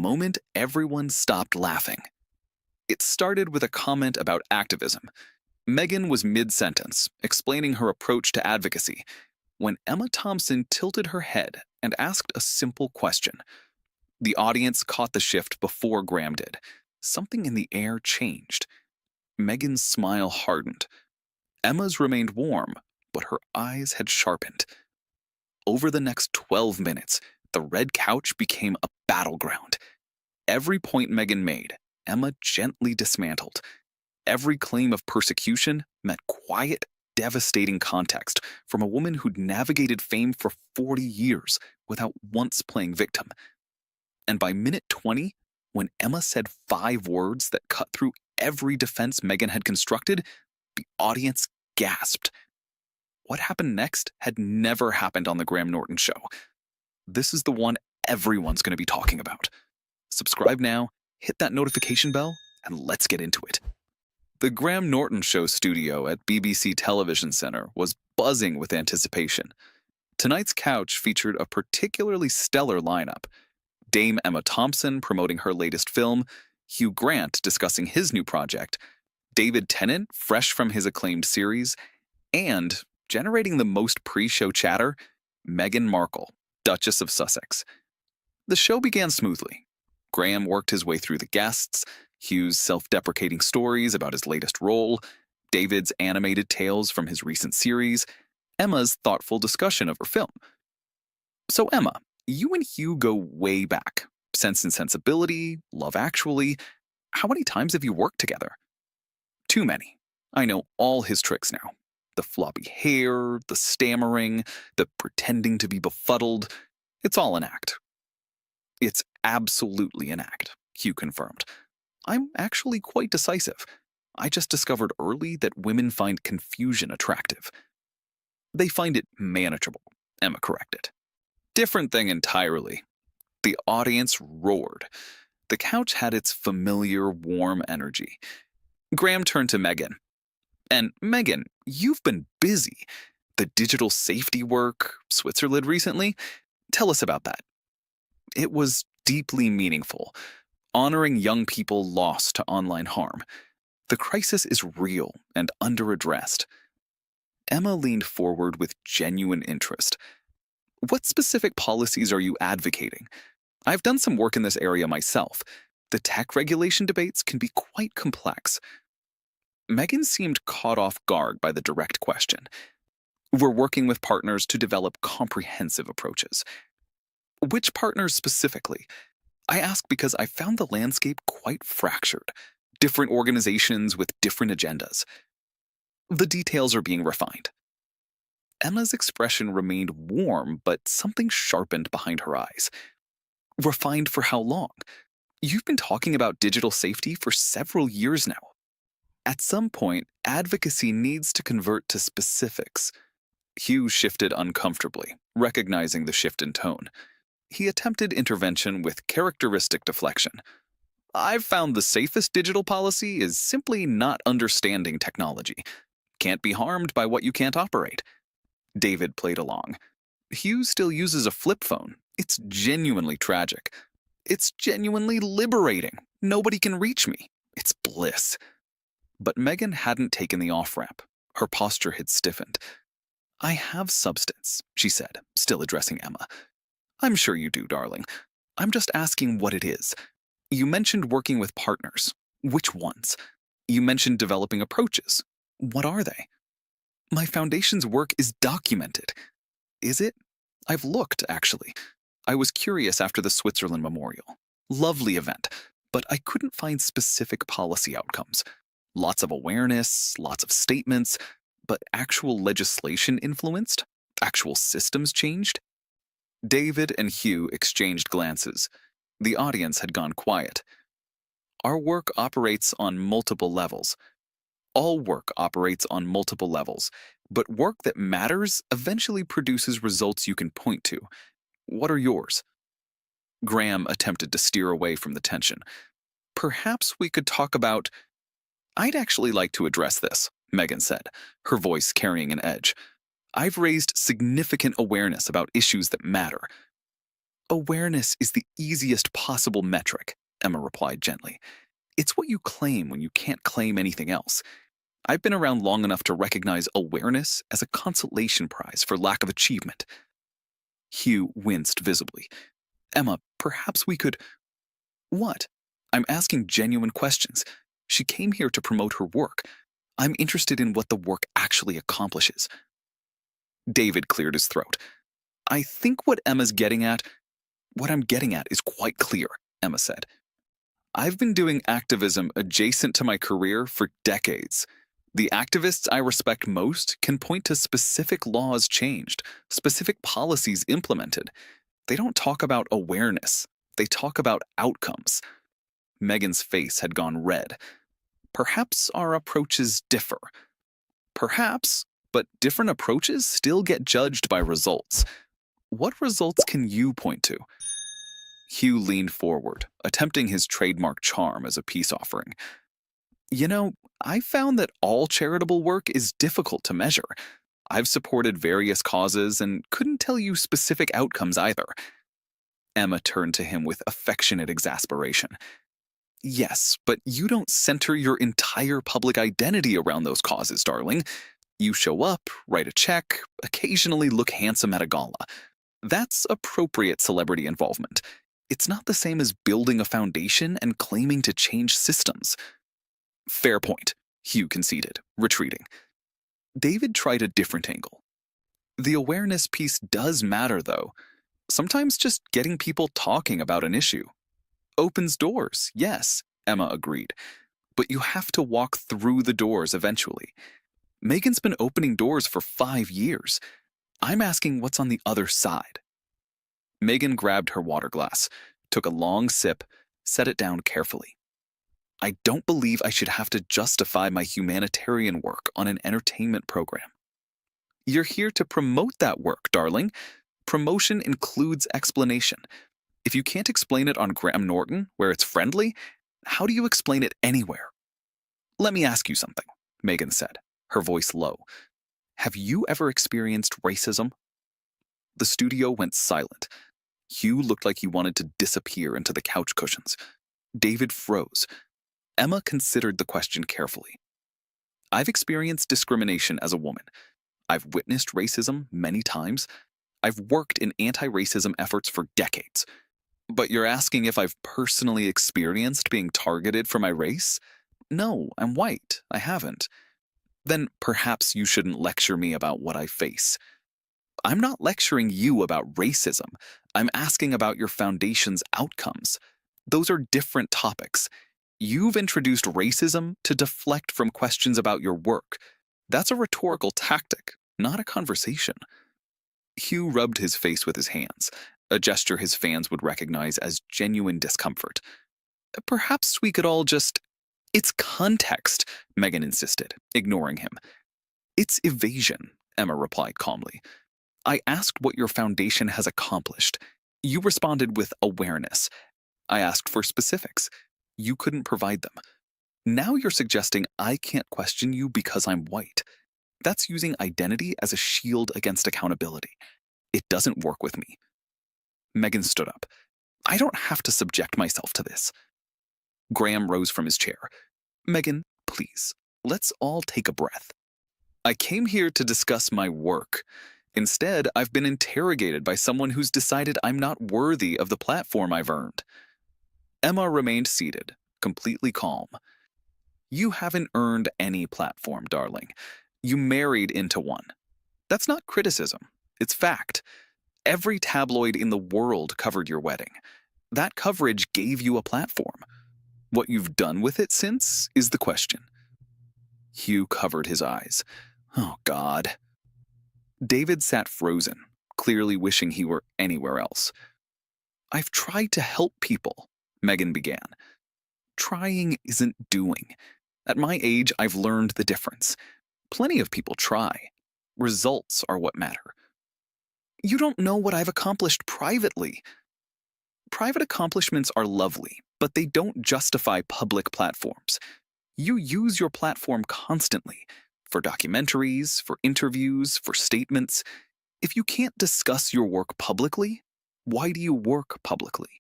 moment everyone stopped laughing. It started with a comment about activism. Meghan was mid-sentence, explaining her approach to advocacy, when Emma Thompson tilted her head and asked a simple question. The audience caught the shift before Graham did. Something in the air changed. Meghan's smile hardened. Emma's remained warm, but her eyes had sharpened. Over the next 12 minutes, the red couch became a battleground. Every point Meghan made, Emma gently dismantled. Every claim of persecution met quiet, devastating context from a woman who'd navigated fame for 40 years without once playing victim. And by minute 20, when Emma said 5 words that cut through every defense Meghan had constructed, the audience gasped. What happened next had never happened on The Graham Norton Show. This is the one everyone's going to be talking about. Subscribe now, hit that notification bell, and let's get into it. The Graham Norton Show studio at BBC Television Centre was buzzing with anticipation. Tonight's couch featured a particularly stellar lineup. Dame Emma Thompson promoting her latest film, Hugh Grant discussing his new project, David Tennant fresh from his acclaimed series, and, generating the most pre-show chatter, Meghan Markle, Duchess of Sussex. The show began smoothly. Graham worked his way through the guests, Hugh's self-deprecating stories about his latest role, David's animated tales from his recent series, Emma's thoughtful discussion of her film. So Emma, you and Hugh go way back. Sense and Sensibility, Love Actually. How many times have you worked together? Too many. I know all his tricks now. The floppy hair, the stammering, the pretending to be befuddled. It's all an act. It's absolutely an act, Hugh confirmed. I'm actually quite decisive. I just discovered early that women find confusion attractive. They find it manageable, Emma corrected. Different thing entirely. The audience roared. The couch had its familiar, warm energy. Graham turned to Meghan. And Meghan, you've been busy. The digital safety work, Switzerland recently. Tell us about that. It was deeply meaningful, honoring young people lost to online harm. The crisis is real and under-addressed. Emma leaned forward with genuine interest. What specific policies are you advocating? I've done some work in this area myself. The tech regulation debates can be quite complex. Meghan seemed caught off guard by the direct question. We're working with partners to develop comprehensive approaches. Which partners specifically? I ask because I found the landscape quite fractured. Different organizations with different agendas. The details are being refined. Emma's expression remained warm, but something sharpened behind her eyes. Refined for how long? You've been talking about digital safety for several years now. At some point, advocacy needs to convert to specifics. Hugh shifted uncomfortably, recognizing the shift in tone. He attempted intervention with characteristic deflection. I've found the safest digital policy is simply not understanding technology. Can't be harmed by what you can't operate. David played along. Hugh still uses a flip phone. It's genuinely tragic. It's genuinely liberating. Nobody can reach me. It's bliss. But Meghan hadn't taken the off-ramp. Her posture had stiffened. I have substance, she said, still addressing Emma. I'm sure you do, darling. I'm just asking what it is. You mentioned working with partners. Which ones? You mentioned developing approaches. What are they? My foundation's work is documented. Is it? I've looked, actually. I was curious after the Switzerland Memorial. Lovely event, but I couldn't find specific policy outcomes. Lots of awareness, lots of statements, but actual legislation influenced? Actual systems changed? David and Hugh exchanged glances. The audience had gone quiet. Our work operates on multiple levels. All work operates on multiple levels, but work that matters eventually produces results you can point to. What are yours? Graham attempted to steer away from the tension. Perhaps we could talk about... I'd actually like to address this, Meghan said, her voice carrying an edge. I've raised significant awareness about issues that matter. Awareness is the easiest possible metric, Emma replied gently. It's what you claim when you can't claim anything else. I've been around long enough to recognize awareness as a consolation prize for lack of achievement. Hugh winced visibly. Emma, perhaps we could. What? I'm asking genuine questions. She came here to promote her work. I'm interested in what the work actually accomplishes. David cleared his throat. I think what I'm getting at is quite clear, Emma said. I've been doing activism adjacent to my career for decades. The activists I respect most can point to specific laws changed, specific policies implemented. They don't talk about awareness. They talk about outcomes. Meghan's face had gone red. Perhaps our approaches differ. Perhaps, but different approaches still get judged by results. What results can you point to? Hugh leaned forward, attempting his trademark charm as a peace offering. You know, I found that all charitable work is difficult to measure. I've supported various causes and couldn't tell you specific outcomes either. Emma turned to him with affectionate exasperation. Yes, but you don't center your entire public identity around those causes, darling. You show up, write a check, occasionally look handsome at a gala. That's appropriate celebrity involvement. It's not the same as building a foundation and claiming to change systems. Fair point, Hugh conceded, retreating. David tried a different angle. The awareness piece does matter, though. Sometimes just getting people talking about an issue. Opens doors, yes, Emma agreed. But you have to walk through the doors eventually. Meghan's been opening doors for 5 years. I'm asking what's on the other side. Meghan grabbed her water glass, took a long sip, set it down carefully. I don't believe I should have to justify my humanitarian work on an entertainment program. You're here to promote that work, darling. Promotion includes explanation. If you can't explain it on Graham Norton, where it's friendly, how do you explain it anywhere? Let me ask you something, Meghan said, her voice low. Have you ever experienced racism? The studio went silent. Hugh looked like he wanted to disappear into the couch cushions. David froze. Emma considered the question carefully. I've experienced discrimination as a woman. I've witnessed racism many times. I've worked in anti-racism efforts for decades. But you're asking if I've personally experienced being targeted for my race? No, I'm white. I haven't. Then perhaps you shouldn't lecture me about what I face. I'm not lecturing you about racism. I'm asking about your foundation's outcomes. Those are different topics. You've introduced racism to deflect from questions about your work. That's a rhetorical tactic, not a conversation. Hugh rubbed his face with his hands, a gesture his fans would recognize as genuine discomfort. Perhaps we could all just... It's context, Meghan insisted, ignoring him. It's evasion, Emma replied calmly. I asked what your foundation has accomplished. You responded with awareness. I asked for specifics. You couldn't provide them. Now you're suggesting I can't question you because I'm white. That's using identity as a shield against accountability. It doesn't work with me. Meghan stood up. I don't have to subject myself to this. Graham rose from his chair. Meghan, please, let's all take a breath. I came here to discuss my work. Instead, I've been interrogated by someone who's decided I'm not worthy of the platform I've earned. Emma remained seated, completely calm. You haven't earned any platform, darling. You married into one. That's not criticism. It's fact. Every tabloid in the world covered your wedding. That coverage gave you a platform. What you've done with it since is the question. Hugh covered his eyes. Oh, God. David sat frozen, clearly wishing he were anywhere else. I've tried to help people, Meghan began. Trying isn't doing. At my age, I've learned the difference. Plenty of people try. Results are what matter. You don't know what I've accomplished privately. Private accomplishments are lovely, but they don't justify public platforms. You use your platform constantly, for documentaries, for interviews, for statements. If you can't discuss your work publicly, Why do you work publicly?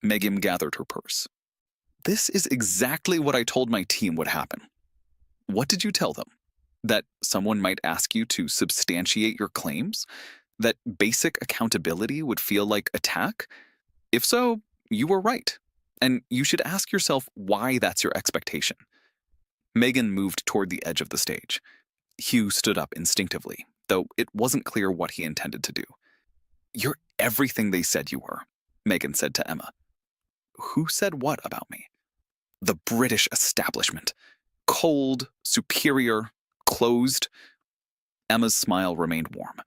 Meghan gathered her purse. This is exactly what I told my team would happen. What did you tell them? That someone might ask you to substantiate your claims? That basic accountability would feel like attack? If so, you were right. And you should ask yourself why that's your expectation. Meghan moved toward the edge of the stage. Hugh stood up instinctively, though it wasn't clear what he intended to do. You're everything they said you were, Meghan said to Emma. Who said what about me? The British establishment. Cold, superior, closed. Emma's smile remained warm.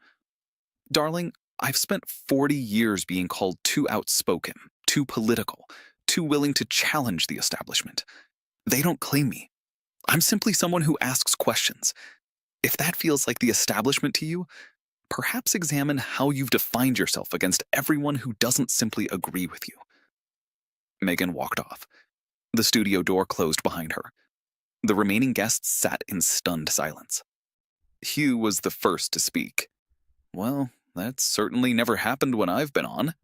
Darling, I've spent 40 years being called too outspoken, too political, too willing to challenge the establishment. They don't claim me. I'm simply someone who asks questions. If that feels like the establishment to you, perhaps examine how you've defined yourself against everyone who doesn't simply agree with you. Meghan walked off. The studio door closed behind her. The remaining guests sat in stunned silence. Hugh was the first to speak. Well, that's certainly never happened when I've been on.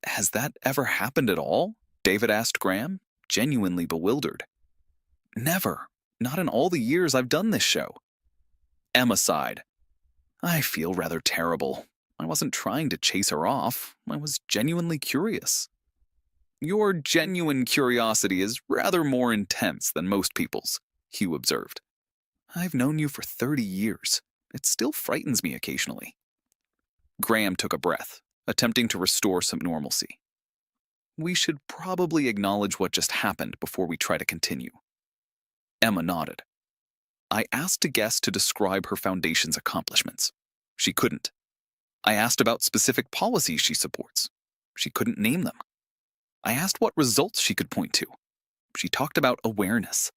Has that ever happened at all? David asked Graham, genuinely bewildered. Never. Not in all the years I've done this show. Emma sighed. I feel rather terrible. I wasn't trying to chase her off. I was genuinely curious. Your genuine curiosity is rather more intense than most people's, Hugh observed. I've known you for 30 years. It still frightens me occasionally. Graham took a breath, attempting to restore some normalcy. We should probably acknowledge what just happened before we try to continue. Emma nodded. I asked a guest to describe her foundation's accomplishments. She couldn't. I asked about specific policies she supports. She couldn't name them. I asked what results she could point to. She talked about awareness.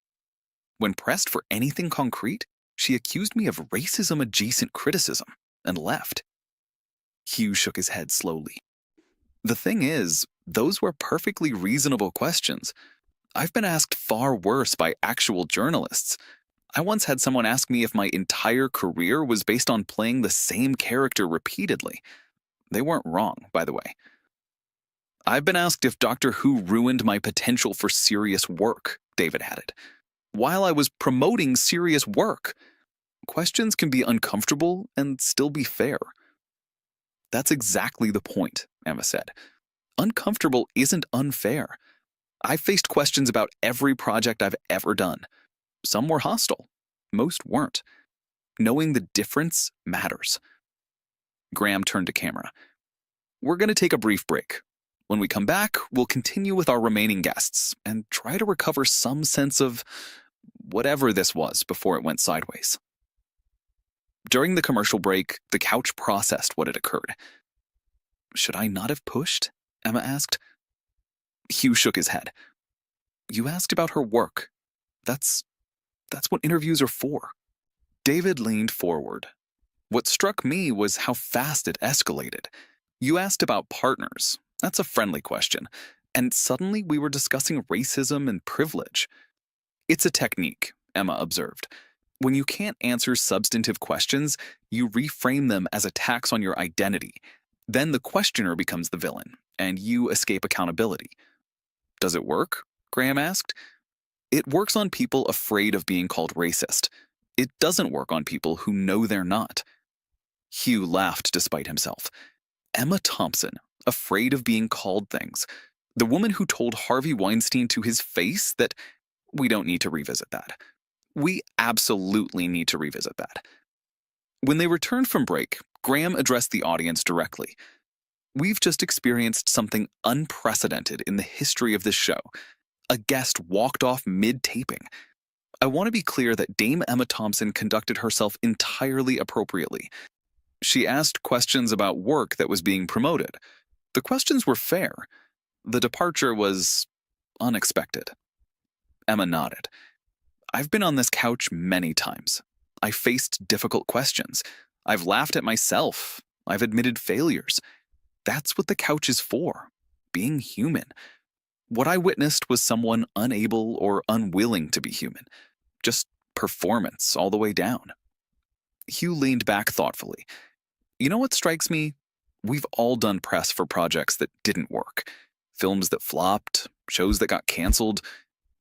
When pressed for anything concrete, she accused me of racism-adjacent criticism and left. Hugh shook his head slowly. The thing is, those were perfectly reasonable questions. I've been asked far worse by actual journalists. I once had someone ask me if my entire career was based on playing the same character repeatedly. They weren't wrong, by the way. I've been asked if Doctor Who ruined my potential for serious work, David added. While I was promoting serious work. Questions can be uncomfortable and still be fair. That's exactly the point, Emma said. Uncomfortable isn't unfair. I've faced questions about every project I've ever done. Some were hostile. Most weren't. Knowing the difference matters. Graham turned to camera. We're going to take a brief break. When we come back, we'll continue with our remaining guests and try to recover some sense of whatever this was before it went sideways. During the commercial break, the couch processed what had occurred. Should I not have pushed? Emma asked. Hugh shook his head. You asked about her work. That's what interviews are for. David leaned forward. What struck me was how fast it escalated. You asked about partners. That's a friendly question. And suddenly we were discussing racism and privilege. It's a technique, Emma observed. When you can't answer substantive questions, you reframe them as attacks on your identity. Then the questioner becomes the villain, and you escape accountability. Does it work? Graham asked. It works on people afraid of being called racist. It doesn't work on people who know they're not. Hugh laughed despite himself. Emma Thompson, afraid of being called things. The woman who told Harvey Weinstein to his face that we don't need to revisit that. We absolutely need to revisit that. When they returned from break, Graham addressed the audience directly. We've just experienced something unprecedented in the history of this show. A guest walked off mid-taping. I want to be clear that Dame Emma Thompson conducted herself entirely appropriately. She asked questions about work that was being promoted. The questions were fair. The departure was unexpected. Emma nodded. I've been on this couch many times. I faced difficult questions. I've laughed at myself. I've admitted failures. That's what the couch is for. Being human. What I witnessed was someone unable or unwilling to be human. Just performance all the way down. Hugh leaned back thoughtfully. You know what strikes me? We've all done press for projects that didn't work, films that flopped, shows that got canceled.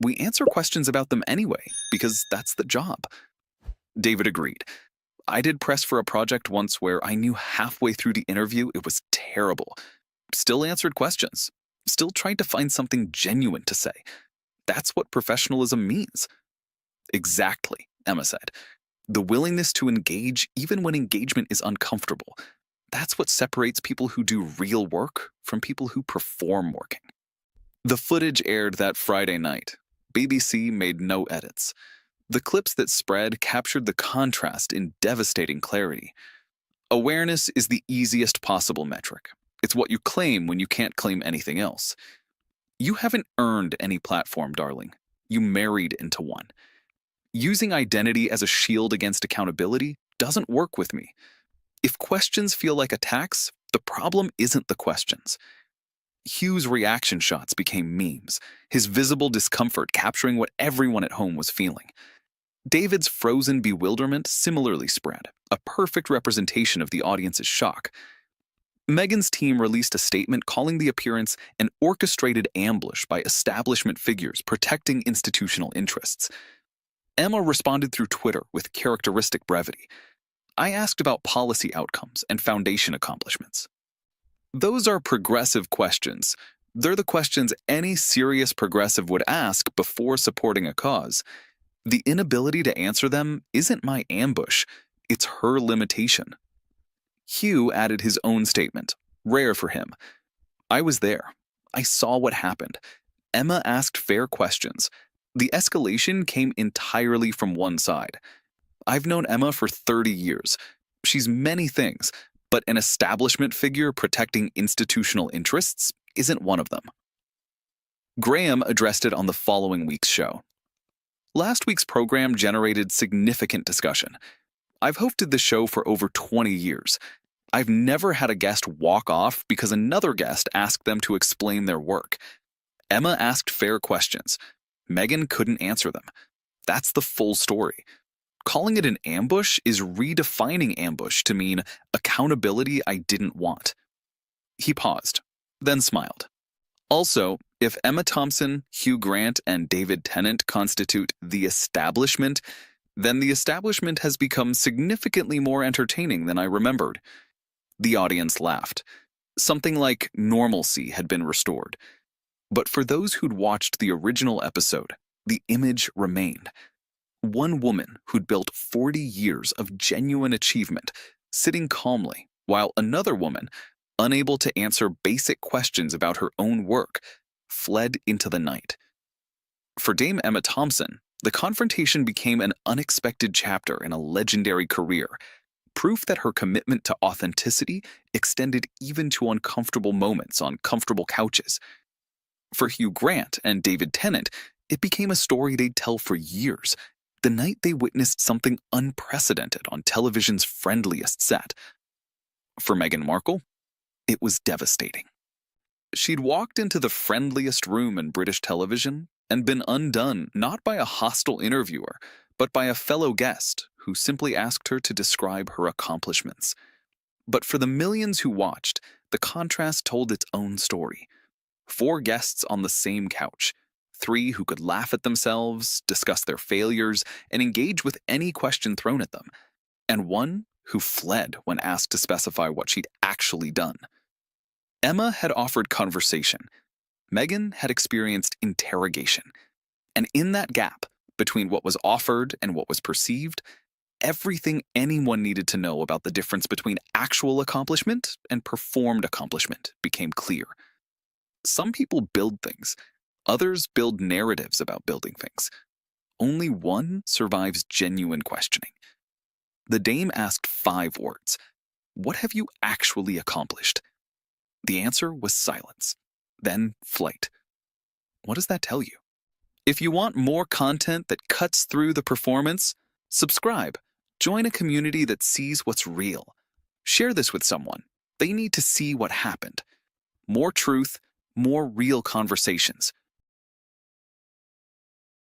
We answer questions about them anyway, because that's the job. David agreed. I did press for a project once where I knew halfway through the interview it was terrible. Still answered questions. Still tried to find something genuine to say. That's what professionalism means. Exactly, Emma said. The willingness to engage even when engagement is uncomfortable. That's what separates people who do real work from people who perform working. The footage aired that Friday night. BBC made no edits. The clips that spread captured the contrast in devastating clarity. Awareness is the easiest possible metric. It's what you claim when you can't claim anything else. You haven't earned any platform, darling. You married into one. Using identity as a shield against accountability doesn't work with me. If questions feel like attacks, the problem isn't the questions. Hugh's reaction shots became memes, his visible discomfort capturing what everyone at home was feeling. David's frozen bewilderment similarly spread, a perfect representation of the audience's shock. Meghan's team released a statement calling the appearance an orchestrated ambush by establishment figures protecting institutional interests. Emma responded through Twitter with characteristic brevity. I asked about policy outcomes and foundation accomplishments. Those are progressive questions. They're the questions any serious progressive would ask before supporting a cause. The inability to answer them isn't my ambush, it's her limitation. Hugh added his own statement, rare for him. I was there. I saw what happened. Emma asked fair questions. The escalation came entirely from one side. I've known Emma for 30 years. She's many things, but an establishment figure protecting institutional interests isn't one of them. Graham addressed it on the following week's show. Last week's program generated significant discussion. I've hosted the show for over 20 years. I've never had a guest walk off because another guest asked them to explain their work. Emma asked fair questions. Meghan couldn't answer them. That's the full story. Calling it an ambush is redefining ambush to mean accountability I didn't want. He paused, then smiled. Also, if Emma Thompson, Hugh Grant, and David Tennant constitute the establishment, then the establishment has become significantly more entertaining than I remembered. The audience laughed. Something like normalcy had been restored. But for those who'd watched the original episode, the image remained. One woman who'd built 40 years of genuine achievement, sitting calmly, while another woman, unable to answer basic questions about her own work, fled into the night. For Dame Emma Thompson, the confrontation became an unexpected chapter in a legendary career, proof that her commitment to authenticity extended even to uncomfortable moments on comfortable couches. For Hugh Grant and David Tennant, it became a story they'd tell for years, the night they witnessed something unprecedented on television's friendliest set. For Meghan Markle, it was devastating. She'd walked into the friendliest room in British television and been undone not by a hostile interviewer, but by a fellow guest who simply asked her to describe her accomplishments. But for the millions who watched, the contrast told its own story. 4 guests on the same couch, 3 who could laugh at themselves, discuss their failures, and engage with any question thrown at them, and 1 who fled when asked to specify what she'd actually done. Emma had offered conversation. Meghan had experienced interrogation. And in that gap, between what was offered and what was perceived, everything anyone needed to know about the difference between actual accomplishment and performed accomplishment became clear. Some people build things. Others build narratives about building things. Only one survives genuine questioning. The dame asked 5 words. What have you actually accomplished? The answer was silence, then flight. What does that tell you? If you want more content that cuts through the performance, subscribe. Join a community that sees what's real. Share this with someone. They need to see what happened. More truth, more real conversations.